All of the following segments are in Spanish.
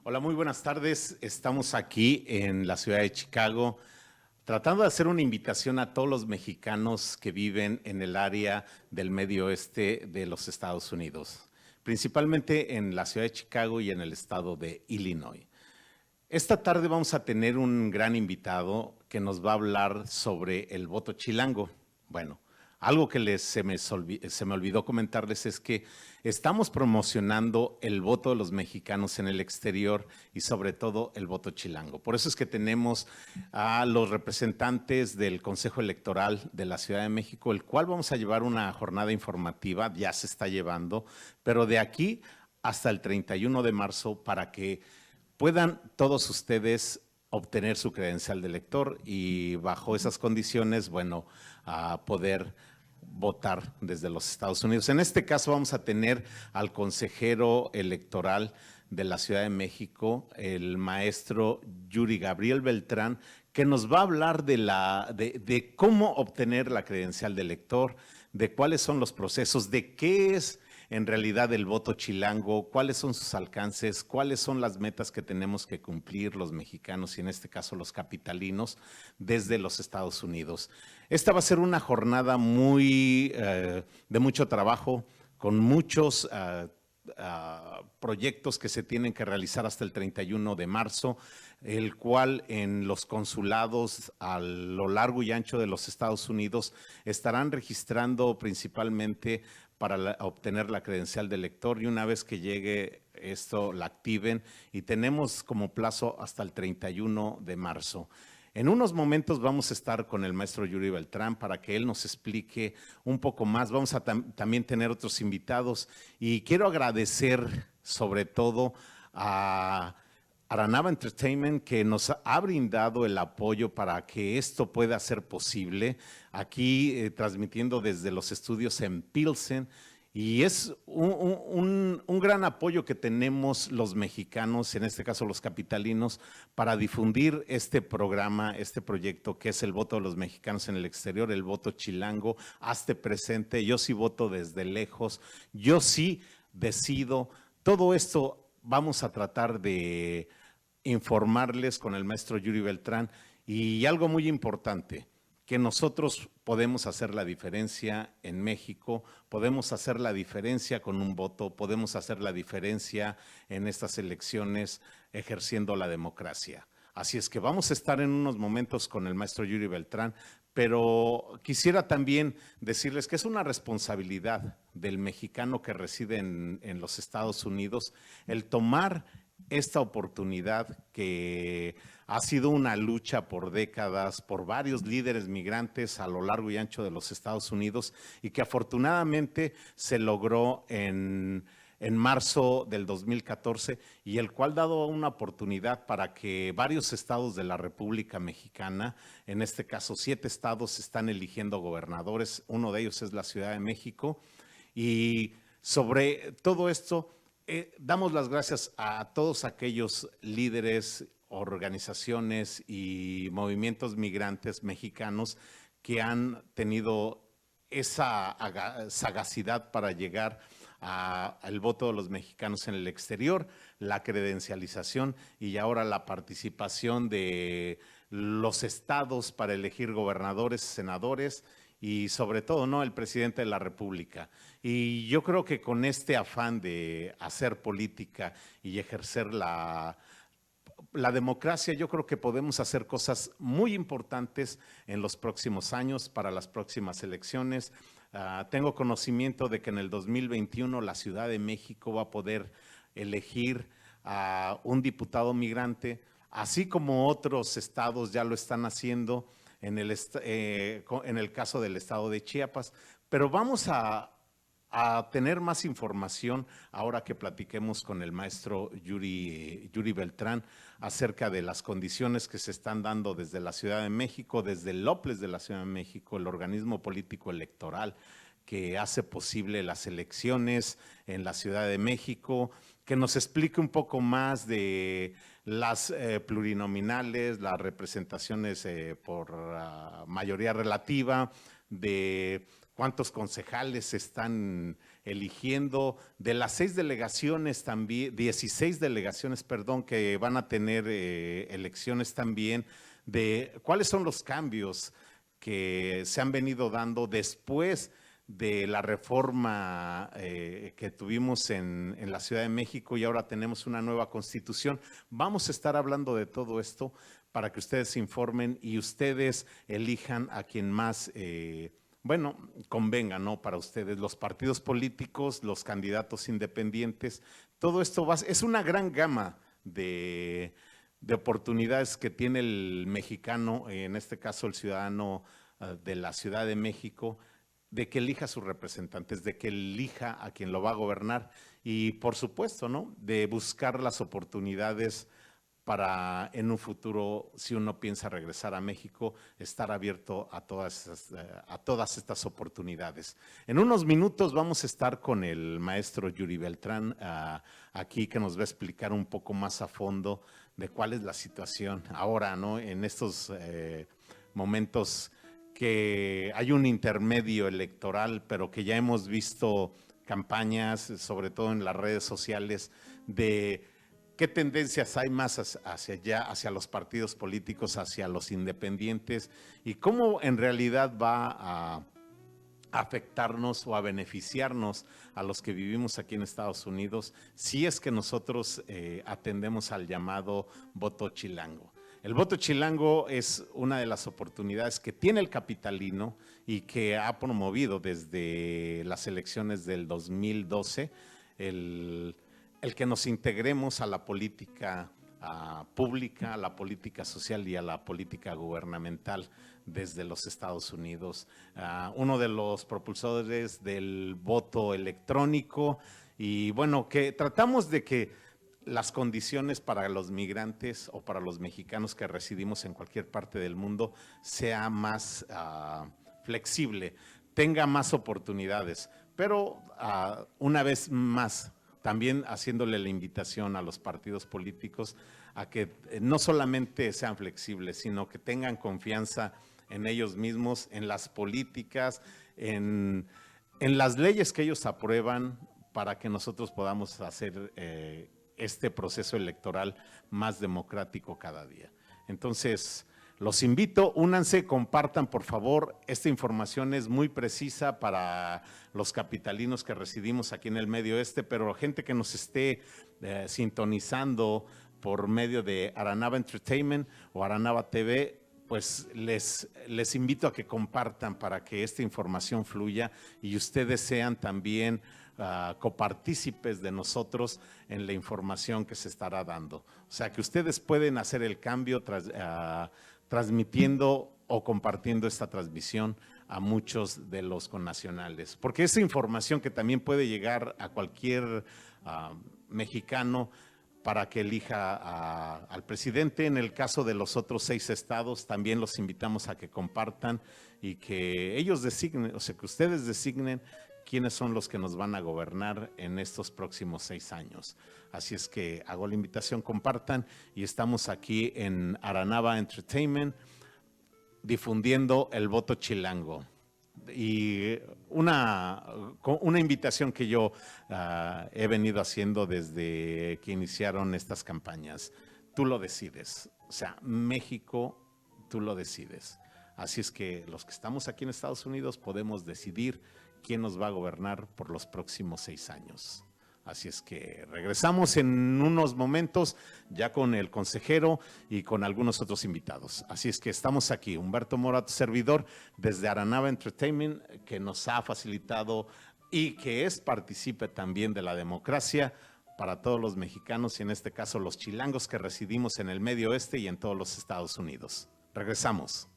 Hola, muy buenas tardes. Estamos aquí en la ciudad de Chicago tratando de hacer una invitación a todos los mexicanos que viven en el área del medio oeste de los Estados Unidos, principalmente en la ciudad de Chicago y en el estado de Illinois. Esta tarde vamos a tener un gran invitado que nos va a hablar sobre el voto chilango. Bueno, algo que se me olvidó comentarles es que estamos promocionando el voto de los mexicanos en el exterior y sobre todo el voto chilango. Por eso es que tenemos a los representantes del Consejo Electoral de la Ciudad de México, el cual vamos a llevar una jornada informativa, ya se está llevando, pero de aquí hasta el 31 de marzo para que puedan todos ustedes obtener su credencial de elector y bajo esas condiciones, bueno, a poder votar desde los Estados Unidos. En este caso vamos a tener al consejero electoral de la Ciudad de México, el maestro Yuri Gabriel Beltrán, que nos va a hablar de cómo obtener la credencial de elector, de cuáles son los procesos, de qué es en realidad el voto chilango, cuáles son sus alcances, cuáles son las metas que tenemos que cumplir los mexicanos y en este caso los capitalinos desde los Estados Unidos. Esta va a ser una jornada de mucho trabajo, con muchos proyectos que se tienen que realizar hasta el 31 de marzo, el cual en los consulados a lo largo y ancho de los Estados Unidos estarán registrando principalmente para obtener la credencial de elector y una vez que llegue esto la activen y tenemos como plazo hasta el 31 de marzo. En unos momentos vamos a estar con el maestro Yuri Beltrán para que él nos explique un poco más. Vamos a también tener otros invitados y quiero agradecer sobre todo a Aranava Entertainment, que nos ha brindado el apoyo para que esto pueda ser posible, aquí transmitiendo desde los estudios en Pilsen, y es un gran apoyo que tenemos los mexicanos, en este caso los capitalinos, para difundir este programa, este proyecto que es el voto de los mexicanos en el exterior, el voto chilango. Hazte presente, yo sí voto desde lejos, yo sí decido. Todo esto vamos a tratar de informarles con el maestro Yuri Beltrán y algo muy importante, que nosotros podemos hacer la diferencia en México, podemos hacer la diferencia con un voto, podemos hacer la diferencia en estas elecciones ejerciendo la democracia. Así es que vamos a estar en unos momentos con el maestro Yuri Beltrán, pero quisiera también decirles que es una responsabilidad del mexicano que reside en los Estados Unidos el tomar esta oportunidad que ha sido una lucha por décadas, por varios líderes migrantes a lo largo y ancho de los Estados Unidos y que afortunadamente se logró en marzo del 2014 y el cual ha dado una oportunidad para que varios estados de la República Mexicana, en este caso 7 estados, están eligiendo gobernadores, uno de ellos es la Ciudad de México y sobre todo esto damos las gracias a todos aquellos líderes, organizaciones y movimientos migrantes mexicanos que han tenido esa sagacidad para llegar al voto de los mexicanos en el exterior, la credencialización y ahora la participación de los estados para elegir gobernadores, senadores y sobre todo, ¿no?, el presidente de la República. Y yo creo que con este afán de hacer política y ejercer la democracia, yo creo que podemos hacer cosas muy importantes en los próximos años para las próximas elecciones. Tengo conocimiento de que en el 2021 la Ciudad de México va a poder elegir a un diputado migrante, así como otros estados ya lo están haciendo en el caso del estado de Chiapas. Pero vamos a tener más información ahora que platiquemos con el maestro Yuri Beltrán acerca de las condiciones que se están dando desde la Ciudad de México, desde el OPLES de la Ciudad de México, el organismo político electoral que hace posible las elecciones en la Ciudad de México, que nos explique un poco más de las plurinominales, las representaciones por mayoría relativa, de cuántos concejales se están eligiendo, de las 6 delegaciones también, 16 delegaciones, perdón, que van a tener elecciones también, de cuáles son los cambios que se han venido dando después de la reforma que tuvimos en la Ciudad de México y ahora tenemos una nueva constitución. Vamos a estar hablando de todo esto para que ustedes se informen y ustedes elijan a quien más bueno, convenga, ¿no? Para ustedes, los partidos políticos, los candidatos independientes, todo esto es una gran gama de oportunidades que tiene el mexicano, en este caso el ciudadano de la Ciudad de México, de que elija a sus representantes, de que elija a quien lo va a gobernar y por supuesto, ¿no? De buscar las oportunidades para en un futuro, si uno piensa regresar a México, estar abierto a todas estas oportunidades. En unos minutos vamos a estar con el maestro Yuri Beltrán aquí, que nos va a explicar un poco más a fondo de cuál es la situación ahora, ¿no? En estos momentos que hay un intermedio electoral, pero que ya hemos visto campañas, sobre todo en las redes sociales, de qué tendencias hay más hacia allá, hacia los partidos políticos, hacia los independientes, y cómo en realidad va a afectarnos o a beneficiarnos a los que vivimos aquí en Estados Unidos si es que nosotros atendemos al llamado voto chilango. El voto chilango es una de las oportunidades que tiene el capitalino y que ha promovido desde las elecciones del 2012 el que nos integremos a la política pública, a la política social y a la política gubernamental desde los Estados Unidos. Uno de los propulsores del voto electrónico y bueno, que tratamos de que las condiciones para los migrantes o para los mexicanos que residimos en cualquier parte del mundo sea más flexible, tenga más oportunidades, pero una vez más, también haciéndole la invitación a los partidos políticos a que no solamente sean flexibles, sino que tengan confianza en ellos mismos, en las políticas, en las leyes que ellos aprueban para que nosotros podamos hacer este proceso electoral más democrático cada día. Entonces, los invito, únanse, compartan por favor. Esta información es muy precisa para los capitalinos que residimos aquí en el Medio Oeste, pero gente que nos esté sintonizando por medio de Aranaba Entertainment o Aranaba TV, pues les invito a que compartan para que esta información fluya y ustedes sean también copartícipes de nosotros en la información que se estará dando. O sea, que ustedes pueden hacer el cambio transmitiendo o compartiendo esta transmisión a muchos de los connacionales. Porque esa información que también puede llegar a cualquier mexicano para que elija al presidente. En el caso de los otros 6 estados, también los invitamos a que compartan y que ellos designen, o sea, que ustedes designen quiénes son los que nos van a gobernar en estos próximos 6 años. Así es que hago la invitación, compartan, y estamos aquí en Aranaba Entertainment difundiendo el voto chilango. Y una invitación que yo he venido haciendo desde que iniciaron estas campañas. Tú lo decides, o sea, México, tú lo decides. Así es que los que estamos aquí en Estados Unidos podemos decidir quién nos va a gobernar por los próximos 6 años. Así es que regresamos en unos momentos ya con el consejero y con algunos otros invitados. Así es que estamos aquí, Humberto Mora, tu servidor, desde Aranaba Entertainment, que nos ha facilitado y que es partícipe también de la democracia para todos los mexicanos y en este caso los chilangos que residimos en el Medio Oeste y en todos los Estados Unidos. Regresamos.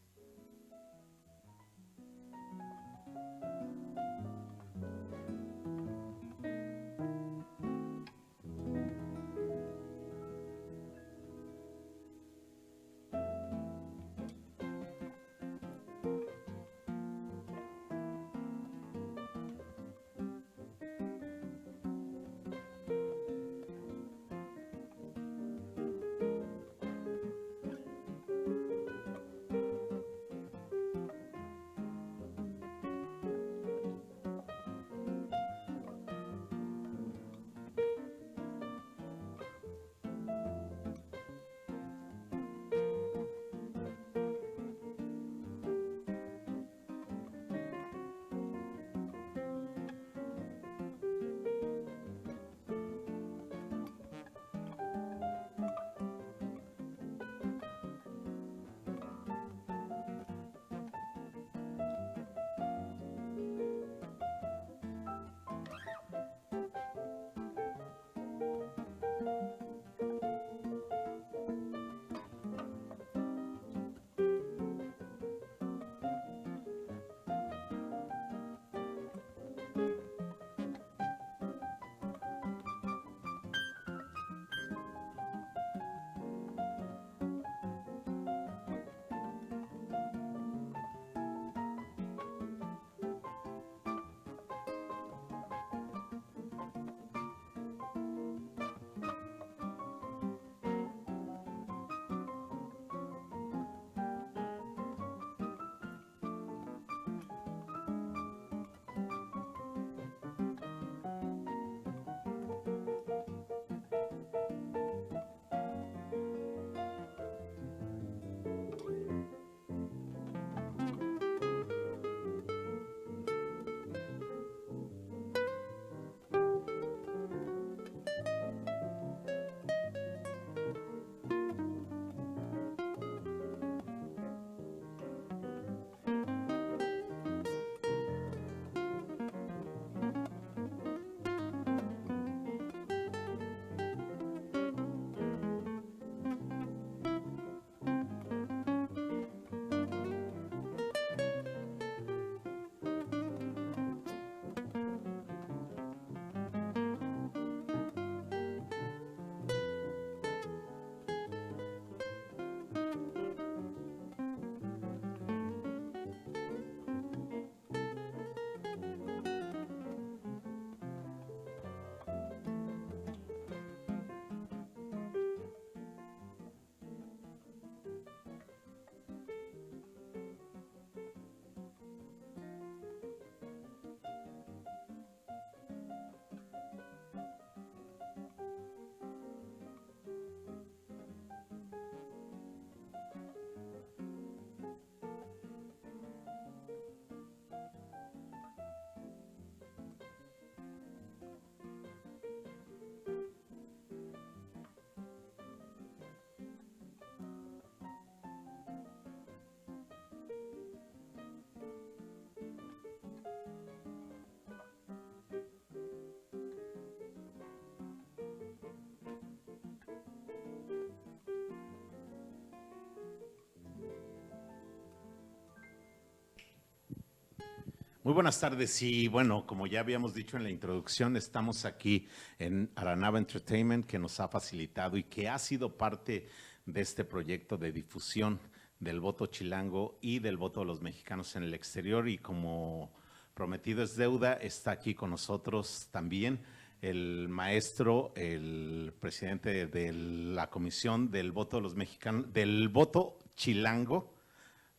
Muy buenas tardes y bueno, como ya habíamos dicho en la introducción, estamos aquí en Aranaba Entertainment, que nos ha facilitado y que ha sido parte de este proyecto de difusión del voto chilango y del voto de los mexicanos en el exterior, y como prometido es deuda, está aquí con nosotros también el maestro, el presidente de la Comisión del Voto de los Mexicanos, del voto chilango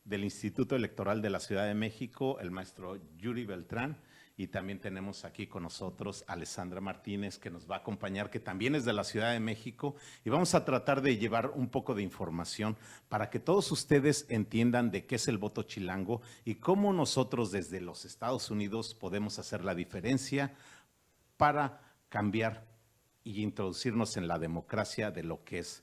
del Instituto Electoral de la Ciudad de México, el maestro Yuri Beltrán, y también tenemos aquí con nosotros a Alessandra Martínez, que nos va a acompañar, que también es de la Ciudad de México, y vamos a tratar de llevar un poco de información para que todos ustedes entiendan de qué es el voto chilango y cómo nosotros desde los Estados Unidos podemos hacer la diferencia para cambiar y introducirnos en la democracia de lo que es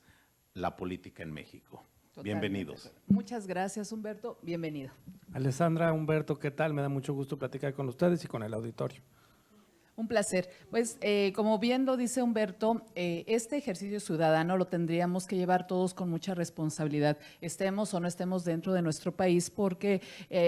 la política en México. Totalmente. Bienvenidos. Muchas gracias, Humberto. Bienvenido. Alessandra, Humberto, ¿qué tal? Me da mucho gusto platicar con ustedes y con el auditorio. Un placer. Pues como bien lo dice Humberto, este ejercicio ciudadano lo tendríamos que llevar todos con mucha responsabilidad, estemos o no estemos dentro de nuestro país, porque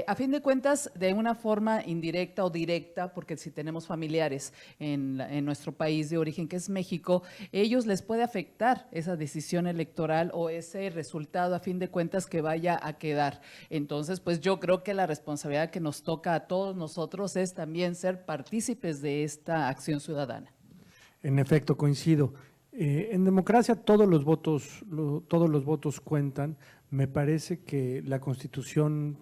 a fin de cuentas, de una forma indirecta o directa, porque si tenemos familiares en nuestro país de origen, que es México, ellos les puede afectar esa decisión electoral o ese resultado a fin de cuentas que vaya a quedar. Entonces, pues yo creo que la responsabilidad que nos toca a todos nosotros es también ser partícipes de esta acción ciudadana. En efecto, coincido. En democracia todos los votos cuentan. Me parece que la Constitución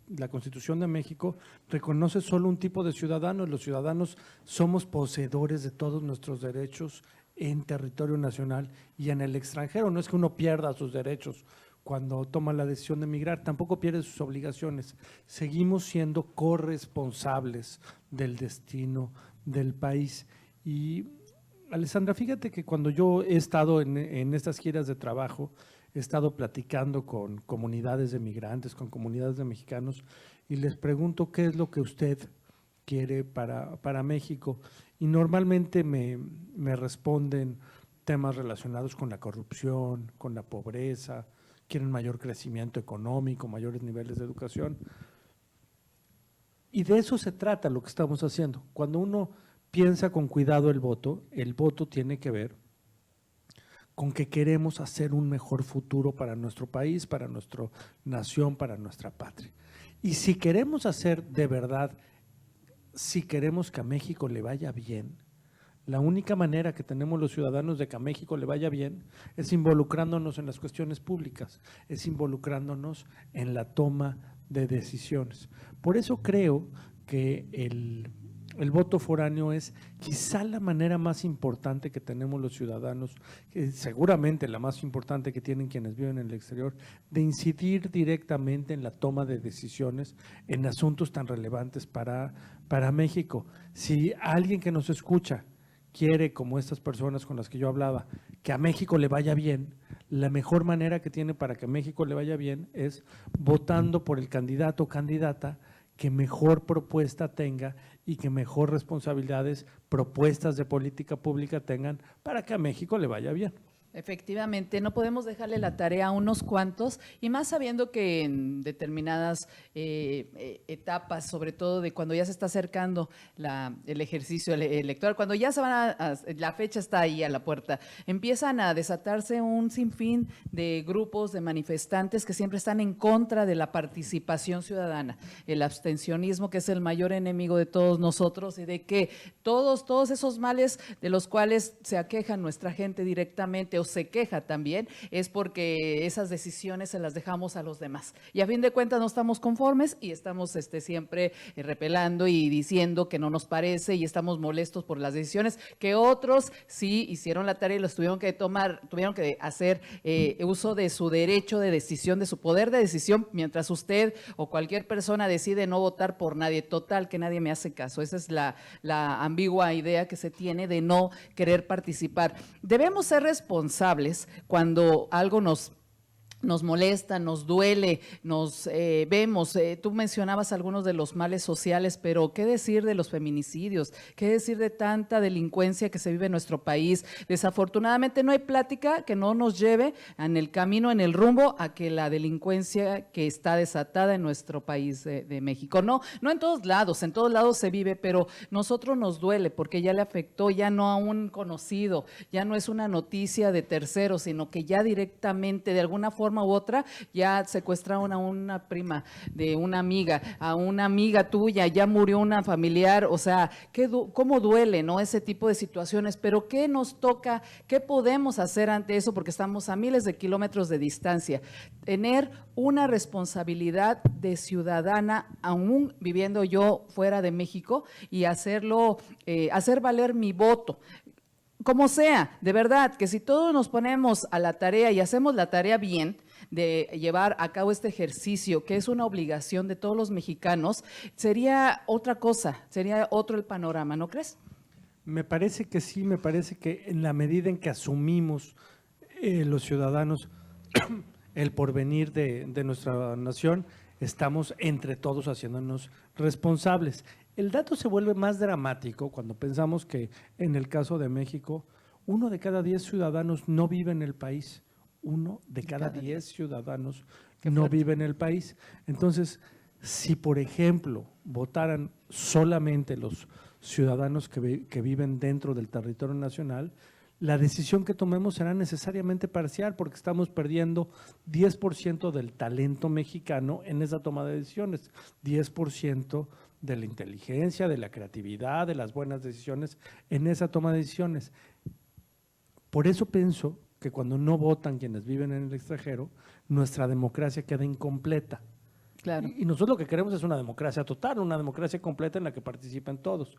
de México reconoce solo un tipo de ciudadanos. Los ciudadanos somos poseedores de todos nuestros derechos en territorio nacional y en el extranjero. No es que uno pierda sus derechos cuando toma la decisión de emigrar, tampoco pierde sus obligaciones. Seguimos siendo corresponsables del destino del país. Y Alessandra, fíjate que cuando yo he estado en estas giras de trabajo, he estado platicando con comunidades de migrantes, con comunidades de mexicanos, y les pregunto qué es lo que usted quiere para México. Y normalmente me responden temas relacionados con la corrupción, con la pobreza, quieren mayor crecimiento económico, mayores niveles de educación. Y de eso se trata lo que estamos haciendo. Cuando uno piensa con cuidado el voto tiene que ver con que queremos hacer un mejor futuro para nuestro país, para nuestra nación, para nuestra patria. Y si queremos hacer de verdad, si queremos que a México le vaya bien, la única manera que tenemos los ciudadanos de que a México le vaya bien es involucrándonos en las cuestiones públicas, es involucrándonos en la toma de decisiones. Por eso creo que el voto foráneo es quizá la manera más importante que tenemos los ciudadanos, seguramente la más importante que tienen quienes viven en el exterior, de incidir directamente en la toma de decisiones en asuntos tan relevantes para México. Si alguien que nos escucha quiere, como estas personas con las que yo hablaba, que a México le vaya bien, la mejor manera que tiene para que a México le vaya bien es votando por el candidato o candidata que mejor propuesta tenga y que mejor responsabilidades, propuestas de política pública tengan para que a México le vaya bien. Efectivamente, no podemos dejarle la tarea a unos cuantos, y más sabiendo que en determinadas etapas, sobre todo de cuando ya se está acercando el ejercicio electoral, cuando ya se van la fecha está ahí a la puerta, empiezan a desatarse un sinfín de grupos de manifestantes que siempre están en contra de la participación ciudadana, el abstencionismo, que es el mayor enemigo de todos nosotros, y de que todos esos males de los cuales se aqueja nuestra gente directamente se queja también, es porque esas decisiones se las dejamos a los demás. Y a fin de cuentas no estamos conformes y estamos siempre repelando y diciendo que no nos parece, y estamos molestos por las decisiones que otros sí hicieron la tarea y los tuvieron que hacer uso de su derecho de decisión, de su poder de decisión, mientras usted o cualquier persona decide no votar por nadie. Total, que nadie me hace caso. Esa es la ambigua idea que se tiene de no querer participar. Debemos ser responsables cuando algo nos nos molesta, nos duele, nos vemos. Tú mencionabas algunos de los males sociales, pero ¿qué decir de los feminicidios? ¿Qué decir de tanta delincuencia que se vive en nuestro país? Desafortunadamente no hay plática que no nos lleve en el camino, en el rumbo a que la delincuencia que está desatada en nuestro país de México. No en todos lados se vive, pero nosotros nos duele porque ya le afectó ya no a un conocido, ya no es una noticia de terceros, sino que ya directamente de alguna forma u otra, ya secuestraron a una prima de una amiga, a una amiga tuya, ya murió una familiar, o sea, cómo duele, ¿no? Ese tipo de situaciones, pero ¿qué nos toca? ¿Qué podemos hacer ante eso? Porque estamos a miles de kilómetros de distancia. Tener una responsabilidad de ciudadana, aún viviendo yo fuera de México, y hacerlo, hacer valer mi voto. Como sea, de verdad, que si todos nos ponemos a la tarea y hacemos la tarea bien, de llevar a cabo este ejercicio, que es una obligación de todos los mexicanos, sería otra cosa, sería otro el panorama, ¿no crees? Me parece que sí, me parece que en la medida en que asumimos los ciudadanos el porvenir de nuestra nación, estamos entre todos haciéndonos responsables. El dato se vuelve más dramático cuando pensamos que en el caso de México, 1 de cada 10 ciudadanos no vive en el país. 1 de cada 10 ciudadanos no vive en el país. Entonces, si por ejemplo votaran solamente los ciudadanos que viven dentro del territorio nacional, la decisión que tomemos será necesariamente parcial porque estamos perdiendo 10% del talento mexicano en esa toma de decisiones, 10% de la inteligencia, de la creatividad, de las buenas decisiones en esa toma de decisiones. Por eso pienso que cuando no votan quienes viven en el extranjero, nuestra democracia queda incompleta. Claro. Y nosotros lo que queremos es una democracia total, una democracia completa en la que participen todos.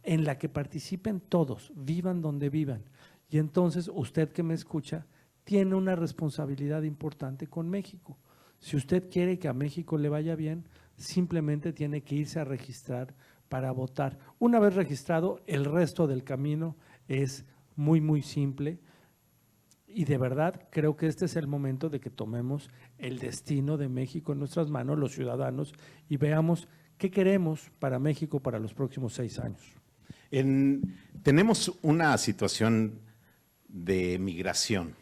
En la que participen todos, vivan donde vivan. Y entonces usted que me escucha tiene una responsabilidad importante con México. Si usted quiere que a México le vaya bien, simplemente tiene que irse a registrar para votar. Una vez registrado, el resto del camino es muy, muy simple. Y de verdad creo que este es el momento de que tomemos el destino de México en nuestras manos, los ciudadanos, y veamos qué queremos para México para los próximos 6 años. Tenemos una situación de migración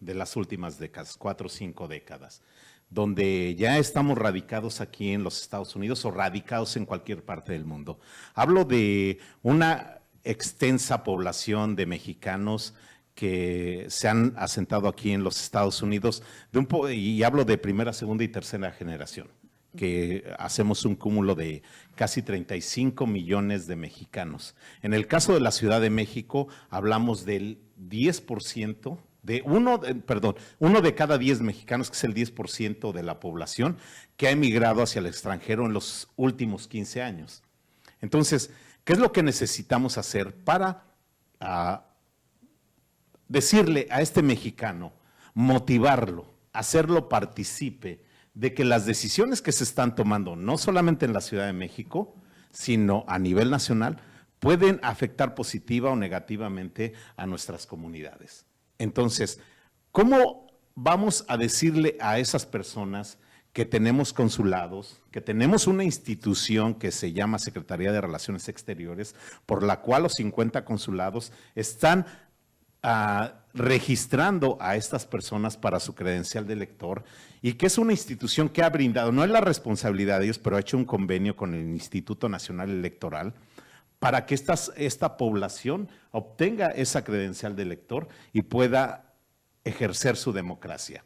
de las últimas décadas, 4 o 5 décadas, donde ya estamos radicados aquí en los Estados Unidos o radicados en cualquier parte del mundo. Hablo de una extensa población de mexicanos que se han asentado aquí en los Estados Unidos, y hablo de primera, segunda y tercera generación, que hacemos un cúmulo de casi 35 millones de mexicanos. En el caso de la Ciudad de México, hablamos del 10%, uno de cada 10 mexicanos, que es el 10% de la población, que ha emigrado hacia el extranjero en los últimos 15 años. Entonces, ¿qué es lo que necesitamos hacer para decirle a este mexicano, motivarlo, hacerlo partícipe de que las decisiones que se están tomando, no solamente en la Ciudad de México, sino a nivel nacional, pueden afectar positiva o negativamente a nuestras comunidades? Entonces, ¿cómo vamos a decirle a esas personas que tenemos consulados, que tenemos una institución que se llama Secretaría de Relaciones Exteriores, por la cual los 50 consulados están registrando a estas personas para su credencial de elector, y que es una institución que ha brindado, no es la responsabilidad de ellos, pero ha hecho un convenio con el Instituto Nacional Electoral para que esta población obtenga esa credencial de elector y pueda ejercer su democracia?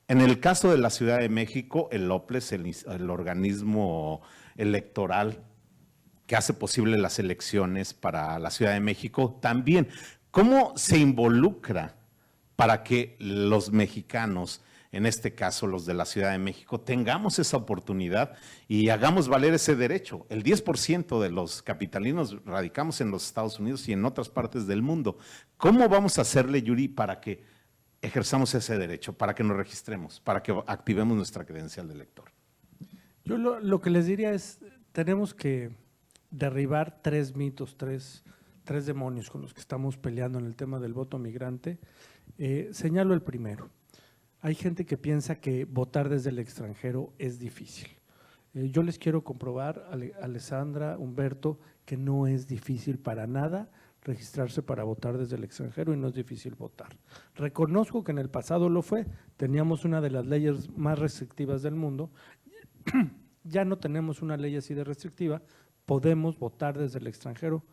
En el caso de la Ciudad de México, el OPLES, el organismo electoral que hace posible las elecciones para la Ciudad de México, también, ¿cómo se involucra para que los mexicanos, en este caso los de la Ciudad de México, tengamos esa oportunidad y hagamos valer ese derecho? El 10% de los capitalinos radicamos en los Estados Unidos y en otras partes del mundo. ¿Cómo vamos a hacerle, Yuri, para que ejerzamos ese derecho, para que nos registremos, para que activemos nuestra credencial de elector? Yo lo que les diría es, tenemos que derribar 3 mitos, tres demonios con los que estamos peleando en el tema del voto migrante. Señalo el primero. Hay gente que piensa que votar desde el extranjero es difícil. Yo les quiero comprobar, Alessandra, Humberto, que no es difícil para nada registrarse para votar desde el extranjero y no es difícil votar. Reconozco que en el pasado lo fue, teníamos una de las leyes más restrictivas del mundo, ya no tenemos una ley así de restrictiva, podemos votar desde el extranjero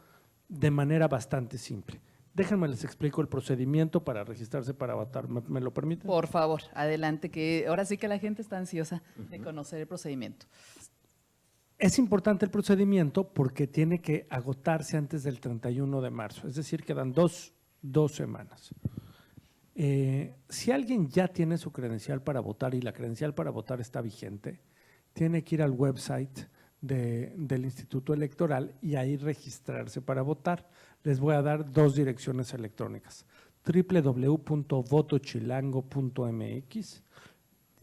de manera bastante simple. Déjenme les explico el procedimiento para registrarse para votar, ¿me lo permiten? Por favor, adelante, que ahora sí que la gente está ansiosa de conocer el procedimiento. Es importante el procedimiento porque tiene que agotarse antes del 31 de marzo, es decir, quedan dos semanas. Si alguien ya tiene su credencial para votar y la credencial para votar está vigente, tiene que ir al website del Instituto Electoral y ahí registrarse para votar. Les voy a dar 2 direcciones electrónicas, www.votochilango.mx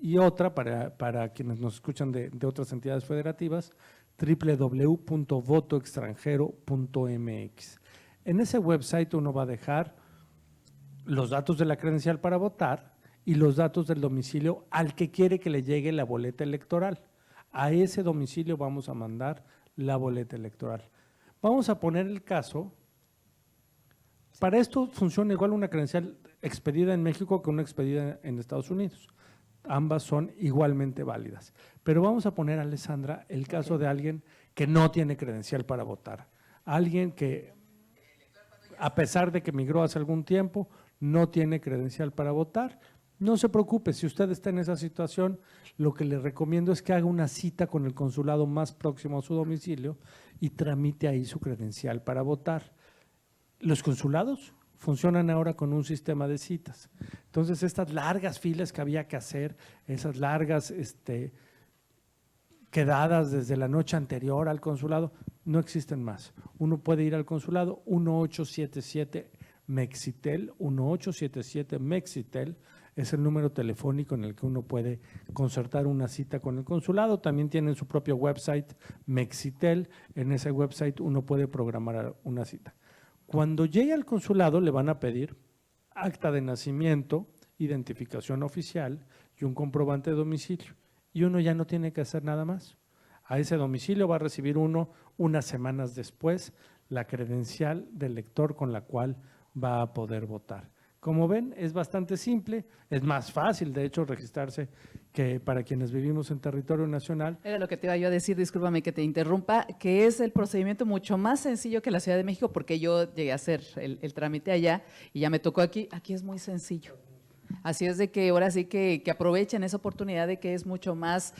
y otra para quienes nos escuchan de otras entidades federativas, www.votoextranjero.mx. En ese website uno va a dejar los datos de la credencial para votar y los datos del domicilio al que quiere que le llegue la boleta electoral. A ese domicilio vamos a mandar la boleta electoral. Vamos a poner el caso. Para esto funciona igual una credencial expedida en México que una expedida en Estados Unidos. Ambas son igualmente válidas. Pero vamos a poner, Alessandra, el caso de alguien que no tiene credencial para votar. Alguien que, a pesar de que migró hace algún tiempo, no tiene credencial para votar. No se preocupe, si usted está en esa situación, lo que le recomiendo es que haga una cita con el consulado más próximo a su domicilio y tramite ahí su credencial para votar. Los consulados funcionan ahora con un sistema de citas. Entonces, estas largas filas que había que hacer, esas largas quedadas desde la noche anterior al consulado, no existen más. Uno puede ir al consulado 1877 Mexitel, 1877 Mexitel, es el número telefónico en el que uno puede concertar una cita con el consulado. También tienen su propio website, Mexitel. En ese website uno puede programar una cita. Cuando llegue al consulado le van a pedir acta de nacimiento, identificación oficial y un comprobante de domicilio. Y uno ya no tiene que hacer nada más. A ese domicilio va a recibir uno, unas semanas después, la credencial del lector con la cual va a poder votar. Como ven, es bastante simple, es más fácil, de hecho, registrarse que para quienes vivimos en territorio nacional. Era lo que te iba yo a decir, discúlpame que te interrumpa, que es el procedimiento mucho más sencillo que la Ciudad de México, porque yo llegué a hacer el trámite allá y ya me tocó aquí. Aquí es muy sencillo. Así es de que ahora sí que aprovechen esa oportunidad de que es mucho más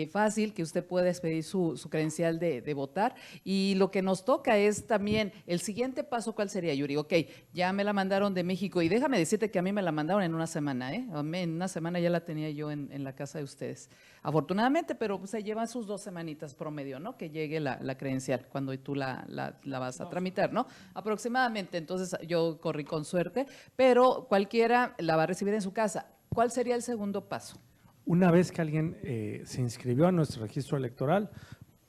fácil, que usted pueda expedir su credencial de votar. Y lo que nos toca es también, el siguiente paso, ¿cuál sería, Yuri? Ok, ya me la mandaron de México y déjame decirte que a mí me la mandaron en una semana, ¿eh? En una semana ya la tenía yo en la casa de ustedes. Afortunadamente, pero pues, se llevan sus 2 semanitas promedio, ¿no? Que llegue la credencial cuando tú la vas a tramitar, ¿no? Aproximadamente, entonces yo corrí con suerte, pero cualquiera la va a recibir en su casa. ¿Cuál sería el segundo paso? Una vez que alguien se inscribió a nuestro registro electoral,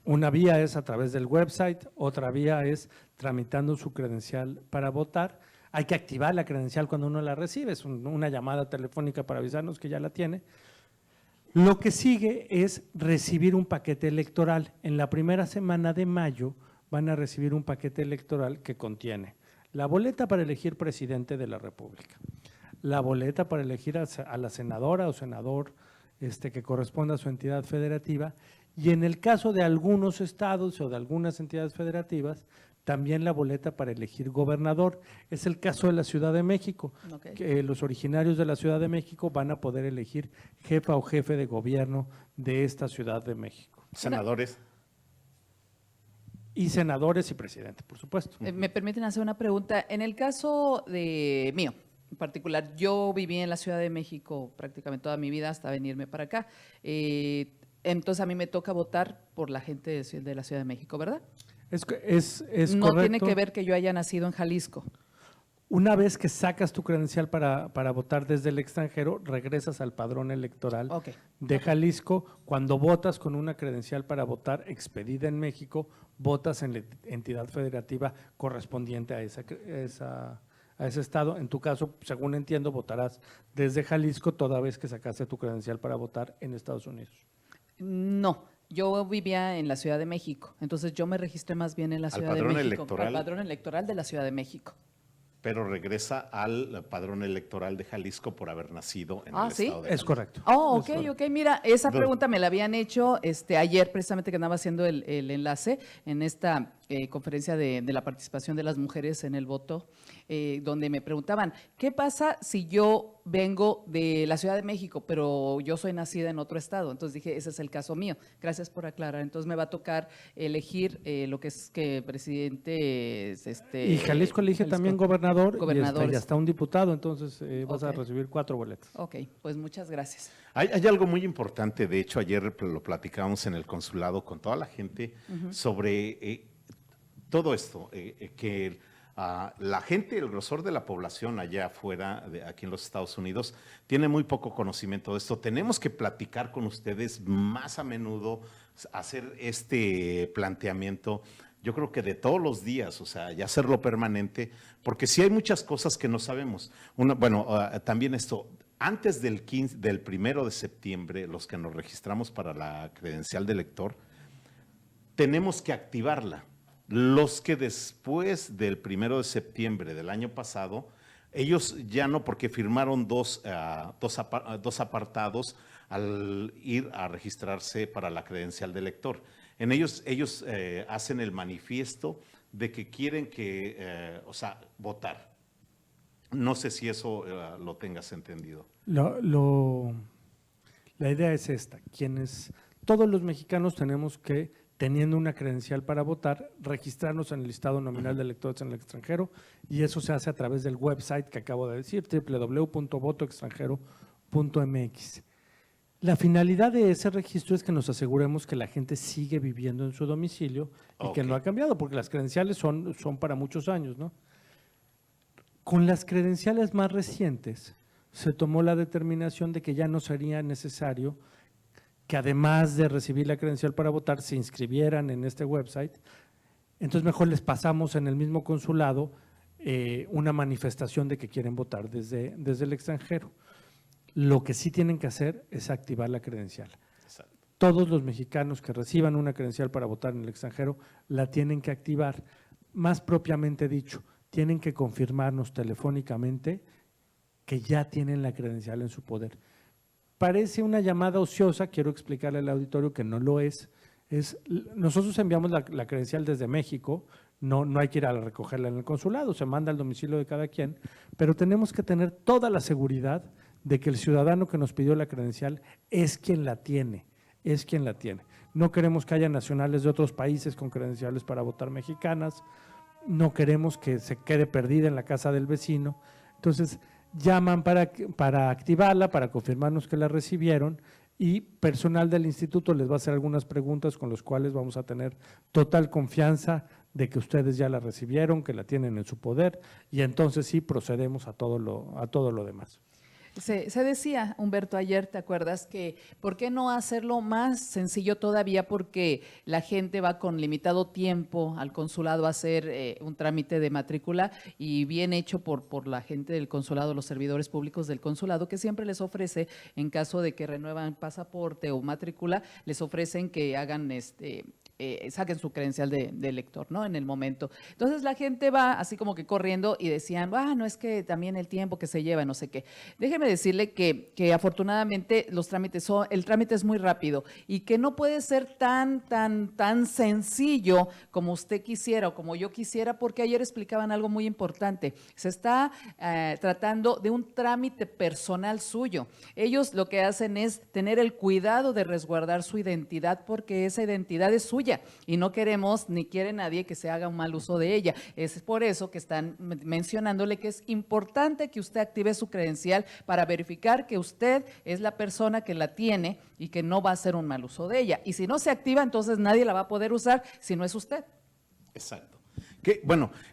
una vía es a través del website, otra vía es tramitando su credencial para votar. Hay que activar la credencial cuando uno la recibe, es una llamada telefónica para avisarnos que ya la tiene. Lo que sigue es recibir un paquete electoral. En la primera semana de mayo van a recibir un paquete electoral que contiene la boleta para elegir presidente de la República, la boleta para elegir a la senadora o senador que corresponda a su entidad federativa y en el caso de algunos estados o de algunas entidades federativas, también la boleta para elegir gobernador. Es el caso de la Ciudad de México, que los originarios de la Ciudad de México van a poder elegir jefa o jefe de gobierno de esta Ciudad de México. Senadores. Y senadores y presidente, por supuesto. Me permiten hacer una pregunta. En el caso de mío, en particular, yo viví en la Ciudad de México prácticamente toda mi vida hasta venirme para acá. Entonces a mí me toca votar por la gente de la Ciudad de México, ¿verdad? Es no correcto. tiene que ver que yo haya nacido en Jalisco. Una vez que sacas tu credencial para votar desde el extranjero, regresas al padrón electoral de Jalisco. Cuando votas con una credencial para votar expedida en México, votas en la entidad federativa correspondiente a a ese estado. En tu caso, según entiendo, votarás desde Jalisco toda vez que sacaste tu credencial para votar en Estados Unidos. No, yo vivía en la Ciudad de México, entonces yo me registré más bien en la Ciudad de padrón México, electoral. al padrón electoral de la Ciudad de México. Pero regresa al padrón electoral de Jalisco por haber nacido en el ¿sí? estado de Es Jalisco. correcto. Oh, Es ok, correcto. ok. Mira, esa pregunta me la habían hecho ayer, precisamente que andaba haciendo el enlace en esta conferencia de la participación de las mujeres en el voto, donde me preguntaban, ¿qué pasa si yo vengo de la Ciudad de México, pero yo soy nacida en otro estado? Entonces dije, ese es el caso mío. Gracias por aclarar. Entonces me va a tocar elegir lo que es que presidente… Y Jalisco elige también gobernador Gobernadores. y hasta un diputado, entonces vas a Ok. recibir 4 boletas. Ok, pues muchas gracias. Hay algo muy importante, de hecho ayer lo platicábamos en el consulado con toda la gente sobre todo esto, que la gente, el grosor de la población allá afuera, aquí en los Estados Unidos, tiene muy poco conocimiento de esto. Tenemos que platicar con ustedes más a menudo, hacer este planteamiento, yo creo que de todos los días, o sea, y hacerlo permanente, porque sí hay muchas cosas que no sabemos. También esto, antes del 1 de septiembre, los que nos registramos para la credencial de elector, tenemos que activarla. Los que después del 1 de septiembre del año pasado, ellos ya no, porque firmaron dos apartados al ir a registrarse para la credencial de elector. En ellos hacen el manifiesto de que quieren votar. No sé si eso lo tengas entendido. La idea es esta, todos los mexicanos tenemos que, teniendo una credencial para votar, registrarnos en el listado nominal de electores en el extranjero, y eso se hace a través del website que acabo de decir, www.votoextranjero.mx. La finalidad de ese registro es que nos aseguremos que la gente sigue viviendo en su domicilio y que no ha cambiado, porque las credenciales son para muchos años, ¿no? Con las credenciales más recientes se tomó la determinación de que ya no sería necesario que, además de recibir la credencial para votar, se inscribieran en este website. Entonces mejor les pasamos en el mismo consulado una manifestación de que quieren votar desde el extranjero. Lo que sí tienen que hacer es activar la credencial. Exacto. Todos los mexicanos que reciban una credencial para votar en el extranjero la tienen que activar. Más propiamente dicho, tienen que confirmarnos telefónicamente que ya tienen la credencial en su poder. Parece una llamada ociosa, quiero explicarle al auditorio que no lo es. Nosotros enviamos la credencial desde México, no hay que ir a recogerla en el consulado, se manda al domicilio de cada quien, pero tenemos que tener toda la seguridad de que el ciudadano que nos pidió la credencial es quien la tiene, No queremos que haya nacionales de otros países con credenciales para votar mexicanas, no queremos que se quede perdida en la casa del vecino. Entonces, llaman para activarla, para confirmarnos que la recibieron, y personal del instituto les va a hacer algunas preguntas con las cuales vamos a tener total confianza de que ustedes ya la recibieron, que la tienen en su poder, y entonces sí procedemos a todo lo demás. Se decía, Humberto, ayer, ¿te acuerdas? Que ¿por qué no hacerlo más sencillo todavía? Porque la gente va con limitado tiempo al consulado a hacer un trámite de matrícula, y bien hecho por la gente del consulado, los servidores públicos del consulado, que siempre les ofrece, en caso de que renuevan pasaporte o matrícula, les ofrecen que hagan saquen su credencial de elector, ¿no? En el momento. Entonces la gente va así como que corriendo y decían, no, es que también el tiempo que se lleva, no sé qué. Déjeme decirle que afortunadamente el trámite es muy rápido, y que no puede ser tan sencillo como usted quisiera o como yo quisiera, porque ayer explicaban algo muy importante. Se está tratando de un trámite personal suyo. Ellos lo que hacen es tener el cuidado de resguardar su identidad, porque esa identidad es suya y no queremos ni quiere nadie que se haga un mal uso de ella. Es por eso que están mencionándole que es importante que usted active su credencial para verificar que usted es la persona que la tiene y que no va a hacer un mal uso de ella. Y si no se activa, entonces nadie la va a poder usar si no es usted. Exacto.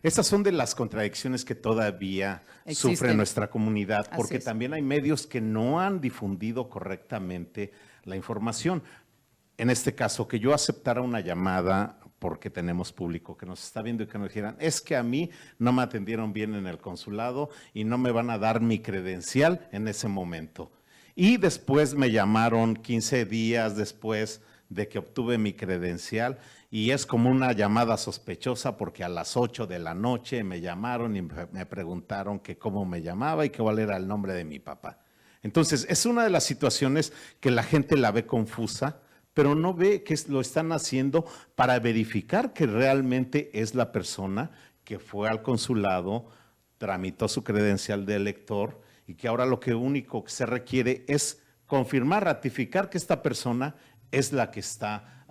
Estas son de las contradicciones que todavía sufre nuestra comunidad, porque también hay medios que no han difundido correctamente la información. En este caso, que yo aceptara una llamada porque tenemos público que nos está viendo y que nos dijeran, es que a mí no me atendieron bien en el consulado y no me van a dar mi credencial en ese momento. Y después me llamaron 15 días después de que obtuve mi credencial y es como una llamada sospechosa porque a las 8 de la noche me llamaron y me preguntaron que cómo me llamaba y que cuál era el nombre de mi papá. Entonces, es una de las situaciones que la gente la ve confusa, pero no ve que lo están haciendo para verificar que realmente es la persona que fue al consulado, tramitó su credencial de elector y que ahora lo único que se requiere es confirmar, ratificar que esta persona es la que está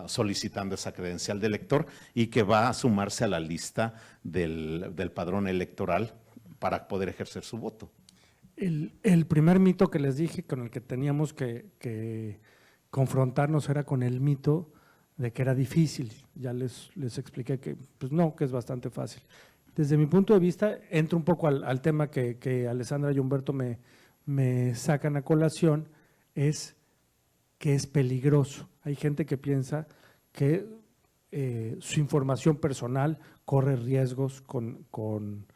solicitando esa credencial de elector y que va a sumarse a la lista del padrón electoral para poder ejercer su voto. El primer mito que les dije con el que teníamos que confrontarnos era con el mito de que era difícil. Ya les expliqué que pues no, que es bastante fácil. Desde mi punto de vista, entro un poco al tema que Alessandra y Humberto me sacan a colación, es que es peligroso. Hay gente que piensa que su información personal corre riesgos con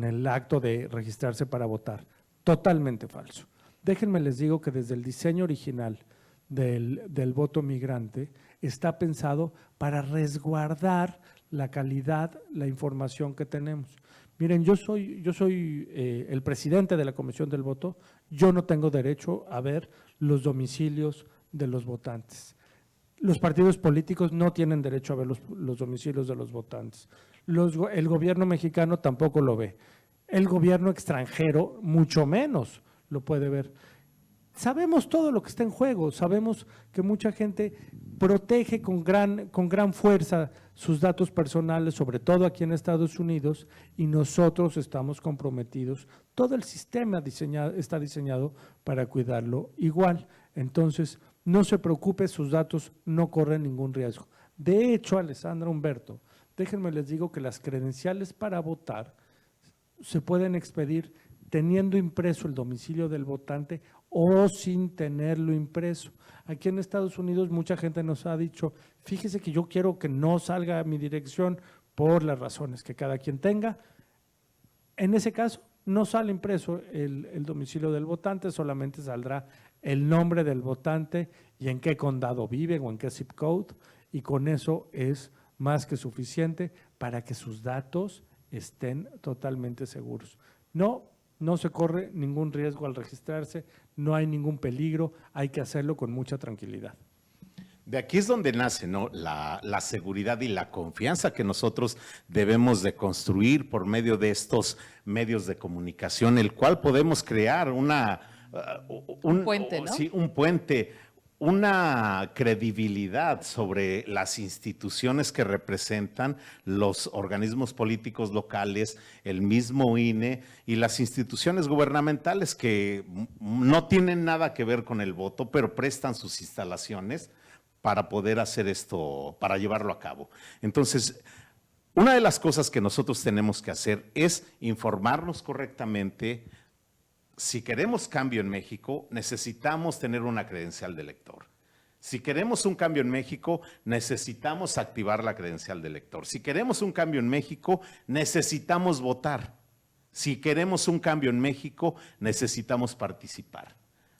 el acto de registrarse para votar. Totalmente falso. Déjenme les digo que desde el diseño original del voto migrante está pensado para resguardar la calidad, la información que tenemos. Miren, yo soy el presidente de la Comisión del Voto, yo no tengo derecho a ver los domicilios de los votantes. Los partidos políticos no tienen derecho a ver los domicilios de los votantes. El gobierno mexicano tampoco lo ve. El gobierno extranjero mucho menos lo puede ver. Sabemos todo lo que está en juego, sabemos que mucha gente protege con gran fuerza sus datos personales, sobre todo aquí en Estados Unidos, y nosotros estamos comprometidos. Todo el sistema está diseñado para cuidarlo igual. Entonces, no se preocupe, sus datos no corren ningún riesgo. De hecho, Alessandra, Humberto, déjenme les digo que las credenciales para votar se pueden expedir teniendo impreso el domicilio del votante o sin tenerlo impreso. Aquí en Estados Unidos mucha gente nos ha dicho, fíjese que yo quiero que no salga mi dirección por las razones que cada quien tenga. En ese caso no sale impreso el domicilio del votante, solamente saldrá el nombre del votante y en qué condado vive o en qué zip code, y con eso es más que suficiente para que sus datos estén totalmente seguros. No se corre ningún riesgo al registrarse, no hay ningún peligro, hay que hacerlo con mucha tranquilidad. De aquí es donde nace, ¿no?, la seguridad y la confianza que nosotros debemos de construir por medio de estos medios de comunicación, el cual podemos crear un puente, ¿no? Sí, un puente, una credibilidad sobre las instituciones que representan los organismos políticos locales, el mismo INE y las instituciones gubernamentales que no tienen nada que ver con el voto, pero prestan sus instalaciones para poder hacer esto, para llevarlo a cabo. Entonces, una de las cosas que nosotros tenemos que hacer es informarnos correctamente. Si queremos cambio en México, necesitamos tener una credencial de elector. Si queremos un cambio en México, necesitamos activar la credencial de elector. Si queremos un cambio en México, necesitamos votar. Si queremos un cambio en México, necesitamos participar.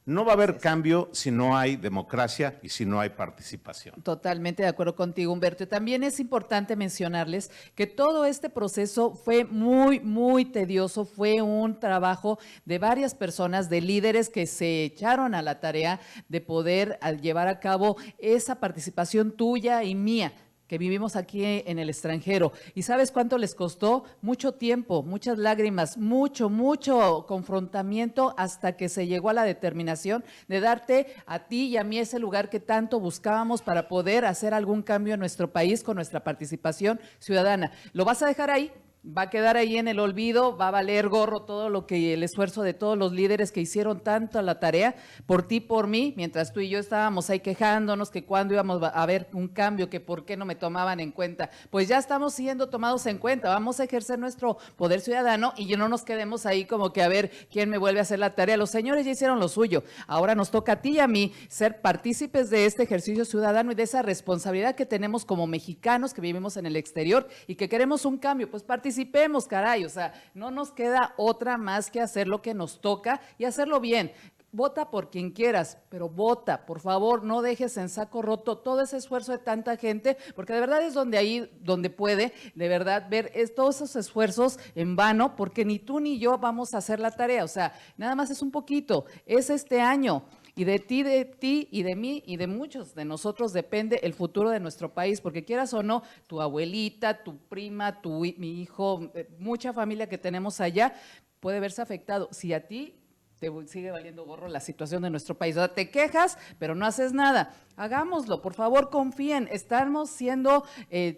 No va a haber cambio si no hay democracia y si no hay participación. Totalmente de acuerdo contigo, Humberto. Y también es importante mencionarles que todo este proceso fue muy, muy tedioso. Fue un trabajo de varias personas, de líderes que se echaron a la tarea de poder llevar a cabo esa participación tuya y mía, que vivimos aquí en el extranjero. ¿Y sabes cuánto les costó? Mucho tiempo, muchas lágrimas, mucho confrontamiento hasta que se llegó a la determinación de darte a ti y a mí ese lugar que tanto buscábamos para poder hacer algún cambio en nuestro país con nuestra participación ciudadana. ¿Lo vas a dejar ahí? va a quedar ahí en el olvido, va a valer gorro todo lo que el esfuerzo de todos los líderes que hicieron tanto la tarea por ti, por mí, mientras tú y yo estábamos ahí quejándonos que cuándo íbamos a ver un cambio, que por qué no me tomaban en cuenta. Pues ya estamos siendo tomados en cuenta, vamos a ejercer nuestro poder ciudadano y ya no nos quedemos ahí como que a ver quién me vuelve a hacer la tarea. Los señores ya hicieron lo suyo, ahora nos toca a ti y a mí ser partícipes de este ejercicio ciudadano y de esa responsabilidad que tenemos como mexicanos que vivimos en el exterior y que queremos un cambio. Pues participemos, caray, o sea, no nos queda otra más que hacer lo que nos toca y hacerlo bien. Vota por quien quieras, pero vota, por favor, no dejes en saco roto todo ese esfuerzo de tanta gente, porque de verdad es donde puede, de verdad, ver todos esos esfuerzos en vano, porque ni tú ni yo vamos a hacer la tarea, o sea, nada más es un poquito, es este año. Y de ti y de mí y de muchos de nosotros depende el futuro de nuestro país, porque quieras o no, tu abuelita, tu prima, mi hijo, mucha familia que tenemos allá puede verse afectado. Si a ti te sigue valiendo gorro la situación de nuestro país, o sea, te quejas, pero no haces nada. Hagámoslo, por favor, confíen, estamos siendo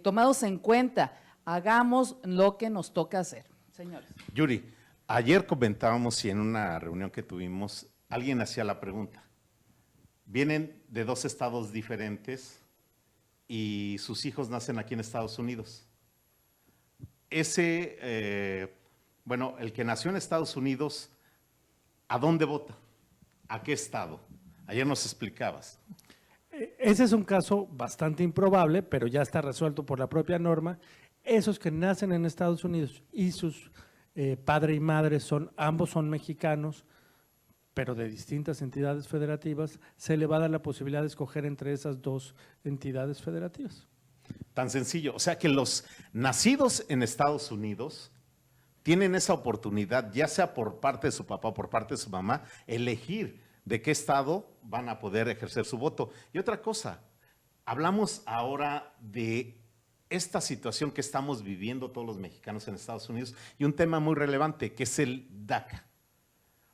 tomados en cuenta. Hagamos lo que nos toca hacer, señores. Yuri, ayer comentábamos y en una reunión que tuvimos, alguien hacía la pregunta. Vienen de 2 estados diferentes y sus hijos nacen aquí en Estados Unidos. El que nació en Estados Unidos, ¿a dónde vota? ¿A qué estado? Ayer nos explicabas. Ese es un caso bastante improbable, pero ya está resuelto por la propia norma. Esos que nacen en Estados Unidos y sus padre y madre ambos son mexicanos, pero de distintas entidades federativas, se le va a dar la posibilidad de escoger entre esas 2 entidades federativas. Tan sencillo. O sea que los nacidos en Estados Unidos tienen esa oportunidad, ya sea por parte de su papá o por parte de su mamá, elegir de qué estado van a poder ejercer su voto. Y otra cosa, hablamos ahora de esta situación que estamos viviendo todos los mexicanos en Estados Unidos y un tema muy relevante que es el DACA.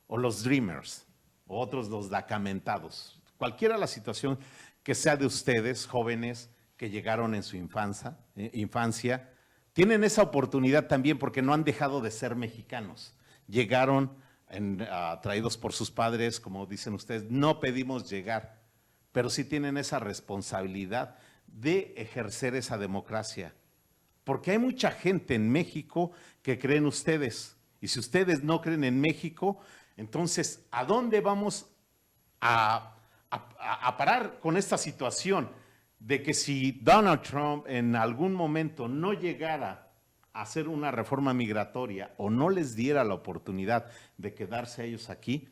O los Dreamers, o otros los dacamentados. Cualquiera la situación que sea de ustedes, jóvenes que llegaron en su infancia, tienen esa oportunidad también porque no han dejado de ser mexicanos. Llegaron traídos por sus padres, como dicen ustedes, no pedimos llegar, pero sí tienen esa responsabilidad de ejercer esa democracia. Porque hay mucha gente en México que cree en ustedes. Y si ustedes no creen en México, entonces, ¿a dónde vamos a parar con esta situación de que si Donald Trump en algún momento no llegara a hacer una reforma migratoria o no les diera la oportunidad de quedarse ellos aquí,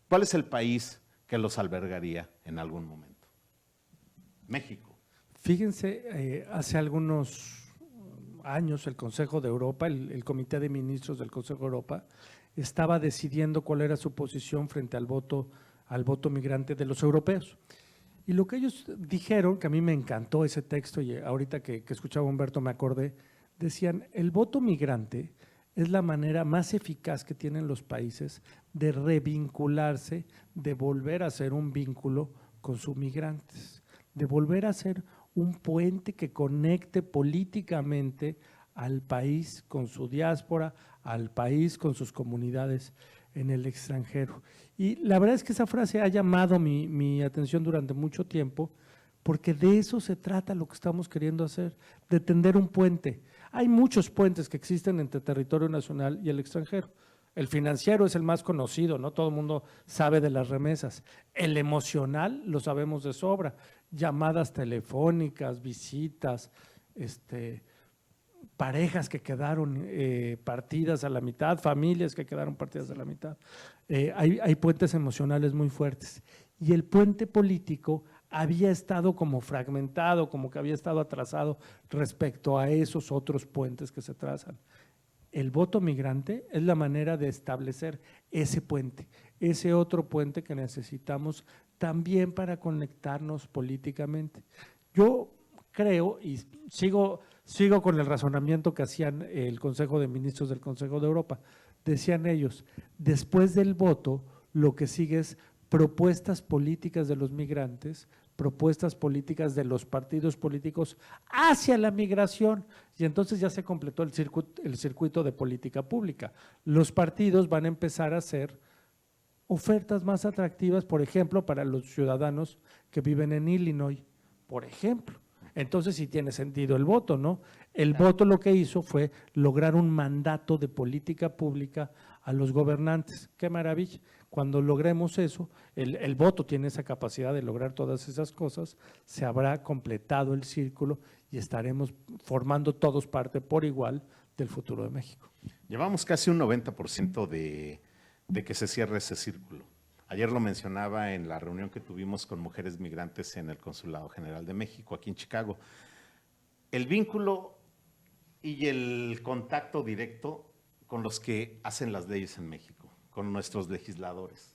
¿cuál es el país que los albergaría en algún momento? México. Fíjense, hace algunos años el Consejo de Europa, el Comité de Ministros del Consejo de Europa, estaba decidiendo cuál era su posición frente al voto migrante de los europeos. Y lo que ellos dijeron, que a mí me encantó ese texto, y ahorita que escuchaba a Humberto me acordé, decían, el voto migrante es la manera más eficaz que tienen los países de revincularse, de volver a ser un vínculo con sus migrantes, de volver a ser un puente que conecte políticamente al país con su diáspora, al país con sus comunidades en el extranjero. Y la verdad es que esa frase ha llamado mi atención durante mucho tiempo, porque de eso se trata lo que estamos queriendo hacer, de tender un puente. Hay muchos puentes que existen entre territorio nacional y el extranjero. El financiero es el más conocido, ¿no? Todo el mundo sabe de las remesas. El emocional lo sabemos de sobra, llamadas telefónicas, visitas, parejas que quedaron partidas a la mitad, familias que quedaron partidas a la mitad. Hay puentes emocionales muy fuertes. Y el puente político había estado como fragmentado, como que había estado atrasado respecto a esos otros puentes que se trazan. El voto migrante es la manera de establecer ese puente, ese otro puente que necesitamos también para conectarnos políticamente. Yo creo, y sigo con el razonamiento que hacían el Consejo de Ministros del Consejo de Europa, decían ellos, después del voto, lo que sigue es propuestas políticas de los migrantes, propuestas políticas de los partidos políticos hacia la migración, y entonces ya se completó el circuito de política pública. Los partidos van a empezar a hacer ofertas más atractivas, por ejemplo, para los ciudadanos que viven en Illinois, por ejemplo. Entonces sí tiene sentido el voto, ¿no? El voto lo que hizo fue lograr un mandato de política pública a los gobernantes. ¡Qué maravilla! Cuando logremos eso, el voto tiene esa capacidad de lograr todas esas cosas, se habrá completado el círculo y estaremos formando todos parte por igual del futuro de México. Llevamos casi un 90% de que se cierre ese círculo. Ayer lo mencionaba en la reunión que tuvimos con mujeres migrantes en el Consulado General de México, aquí en Chicago. El vínculo y el contacto directo con los que hacen las leyes en México, con nuestros legisladores.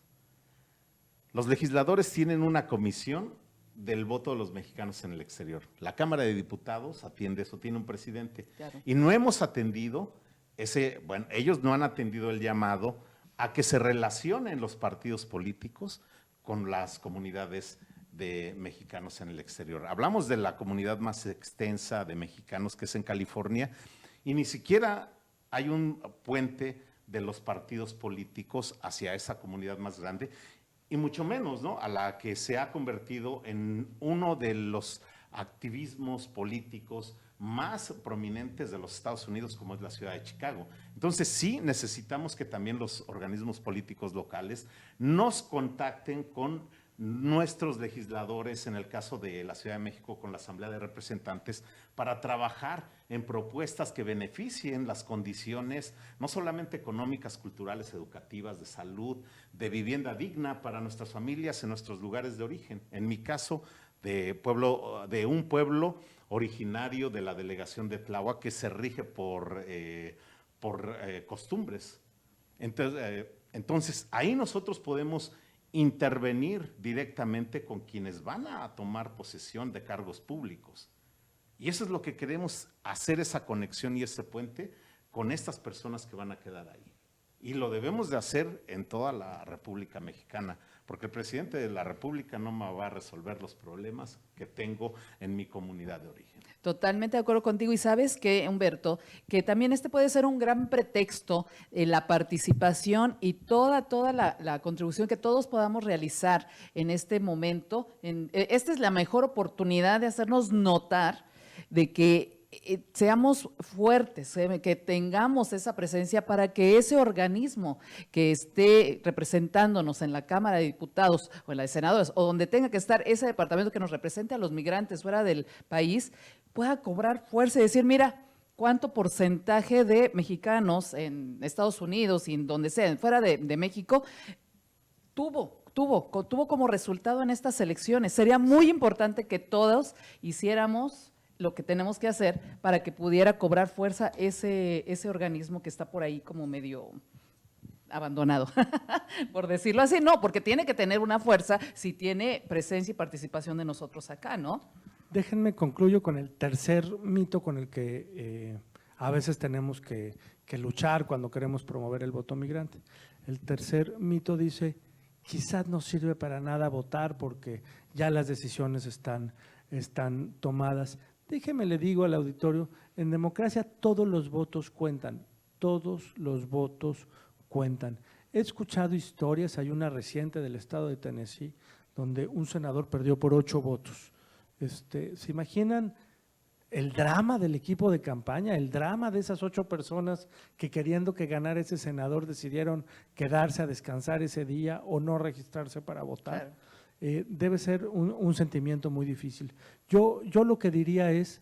Los legisladores tienen una comisión del voto de los mexicanos en el exterior. La Cámara de Diputados atiende eso, tiene un presidente. Claro. Y no hemos atendido ellos no han atendido el llamado a que se relacionen los partidos políticos con las comunidades de mexicanos en el exterior. Hablamos de la comunidad más extensa de mexicanos, que es en California, y ni siquiera hay un puente de los partidos políticos hacia esa comunidad más grande, y mucho menos, ¿no?, a la que se ha convertido en uno de los activismos políticos más prominentes de los Estados Unidos, como es la ciudad de Chicago. Entonces sí necesitamos que también los organismos políticos locales nos contacten con nuestros legisladores, en el caso de la Ciudad de México, con la Asamblea de Representantes, para trabajar en propuestas que beneficien las condiciones, no solamente económicas, culturales, educativas, de salud, de vivienda digna para nuestras familias en nuestros lugares de origen. En mi caso, de un pueblo originario de la delegación de Tláhuac que se rige por costumbres. Entonces, ahí nosotros podemos intervenir directamente con quienes van a tomar posesión de cargos públicos. Y eso es lo que queremos hacer, esa conexión y ese puente con estas personas que van a quedar ahí. Y lo debemos de hacer en toda la República Mexicana, porque el presidente de la República no me va a resolver los problemas que tengo en mi comunidad de origen. Totalmente de acuerdo contigo. Y sabes que, Humberto, que también este puede ser un gran pretexto en la participación y toda la contribución que todos podamos realizar en este momento. Esta es la mejor oportunidad de hacernos notar de que seamos fuertes, que tengamos esa presencia para que ese organismo que esté representándonos en la Cámara de Diputados o en la de Senadores o donde tenga que estar ese departamento que nos represente a los migrantes fuera del país pueda cobrar fuerza y decir, mira, cuánto porcentaje de mexicanos en Estados Unidos y en donde sea, fuera de México, tuvo como resultado en estas elecciones. Sería muy importante que todos hiciéramos lo que tenemos que hacer para que pudiera cobrar fuerza ese organismo que está por ahí como medio abandonado, por decirlo así. No, porque tiene que tener una fuerza si tiene presencia y participación de nosotros acá, ¿no? Déjenme concluyo con el tercer mito con el que a veces tenemos que luchar cuando queremos promover el voto migrante. El tercer mito dice, quizás no sirve para nada votar porque ya las decisiones están tomadas. Déjeme le digo al auditorio, en democracia todos los votos cuentan, todos los votos cuentan. He escuchado historias, hay una reciente del estado de Tennessee, donde un senador perdió por 8 votos. ¿Se imaginan el drama del equipo de campaña, el drama de esas 8 personas que queriendo que ganara ese senador decidieron quedarse a descansar ese día o no registrarse para votar? Claro. Debe ser un sentimiento muy difícil. Yo lo que diría es,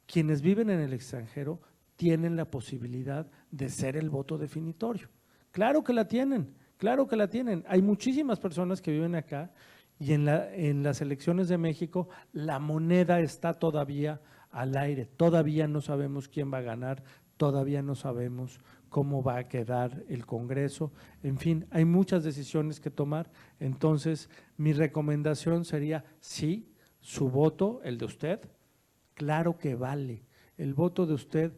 quienes viven en el extranjero tienen la posibilidad de ser el voto definitorio. Claro que la tienen, claro que la tienen. Hay muchísimas personas que viven acá y en las elecciones de México la moneda está todavía al aire. Todavía no sabemos quién va a ganar, todavía no sabemos cómo va a quedar el Congreso. En fin, hay muchas decisiones que tomar. Entonces, mi recomendación sería, sí, su voto, el de usted, claro que vale. El voto de usted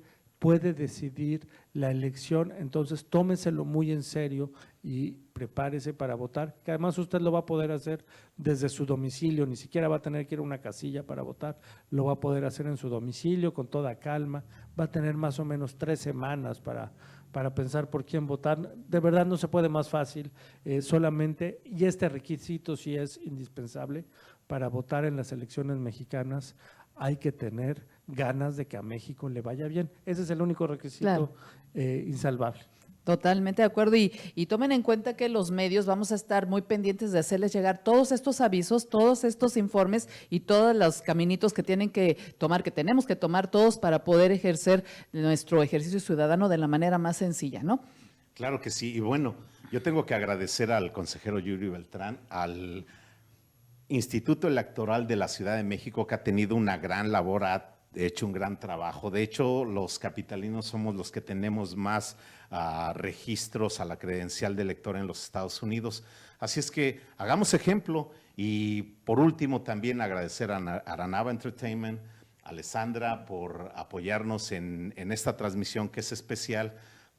puede decidir la elección, entonces tómeselo muy en serio y prepárese para votar, que además usted lo va a poder hacer desde su domicilio, ni siquiera va a tener que ir a una casilla para votar, lo va a poder hacer en su domicilio con toda calma, va a tener más o menos 3 semanas para pensar por quién votar. De verdad no se puede más fácil, solamente, y este requisito sí es indispensable para votar en las elecciones mexicanas, hay que tener ganas de que a México le vaya bien. Ese es el único requisito insalvable. Totalmente de acuerdo y tomen en cuenta que los medios vamos a estar muy pendientes de hacerles llegar todos estos avisos, todos estos informes y todos los caminitos que tienen que tomar, que tenemos que tomar todos para poder ejercer nuestro ejercicio ciudadano de la manera más sencilla, ¿no? Claro que sí. Y bueno, yo tengo que agradecer al consejero Yuri Beltrán, al Instituto Electoral de la Ciudad de México, que ha tenido una gran labor, ha hecho un gran trabajo. De hecho, los capitalinos somos los que tenemos más registros a la credencial de elector en los Estados Unidos. Así es que hagamos ejemplo. Y por último, también agradecer a Aranaba Entertainment, a Alessandra, por apoyarnos en esta transmisión que es especial,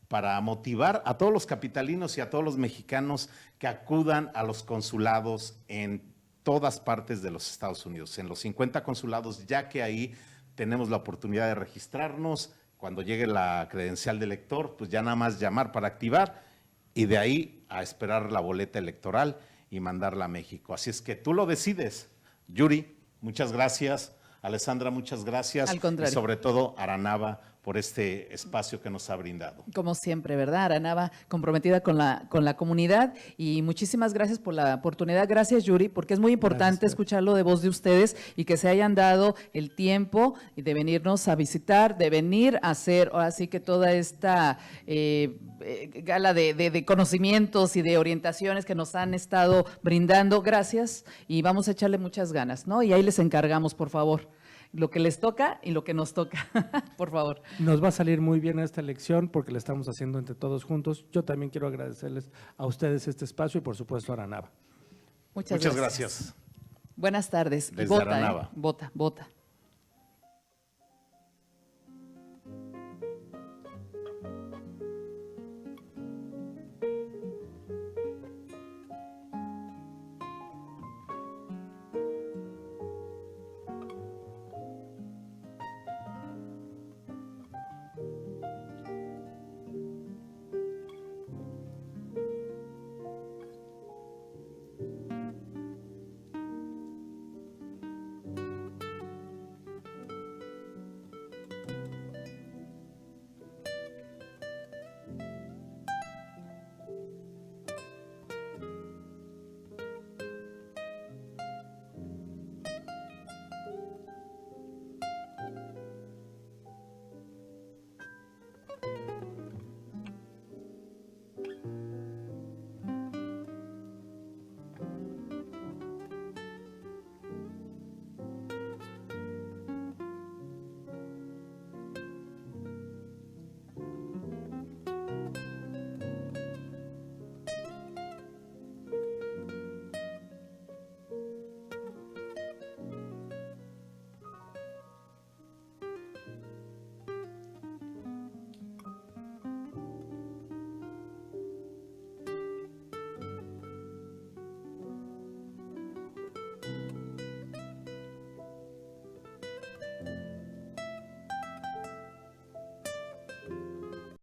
para motivar a todos los capitalinos y a todos los mexicanos que acudan a los consulados en todas partes de los Estados Unidos, en los 50 consulados, ya que ahí tenemos la oportunidad de registrarnos. Cuando llegue la credencial de elector, pues ya nada más llamar para activar y de ahí a esperar la boleta electoral y mandarla a México. Así es que tú lo decides. Yuri, muchas gracias. Alessandra, muchas gracias. Al contrario. Y sobre todo, Aranaba, por este espacio que nos ha brindado. Como siempre, ¿verdad? Aranaba comprometida con la comunidad y muchísimas gracias por la oportunidad. Gracias, Yuri, porque es muy importante escucharlo de voz de ustedes y que se hayan dado el tiempo de venirnos a visitar, de venir a hacer, ahora sí que toda esta gala de conocimientos y de orientaciones que nos han estado brindando. Gracias y vamos a echarle muchas ganas, ¿no? Y ahí les encargamos, por favor, lo que les toca y lo que nos toca, por favor. Nos va a salir muy bien esta elección porque la estamos haciendo entre todos juntos. Yo también quiero agradecerles a ustedes este espacio y por supuesto a Aranaba. Muchas gracias. Buenas tardes. Desde Vota, Aranaba. Vota.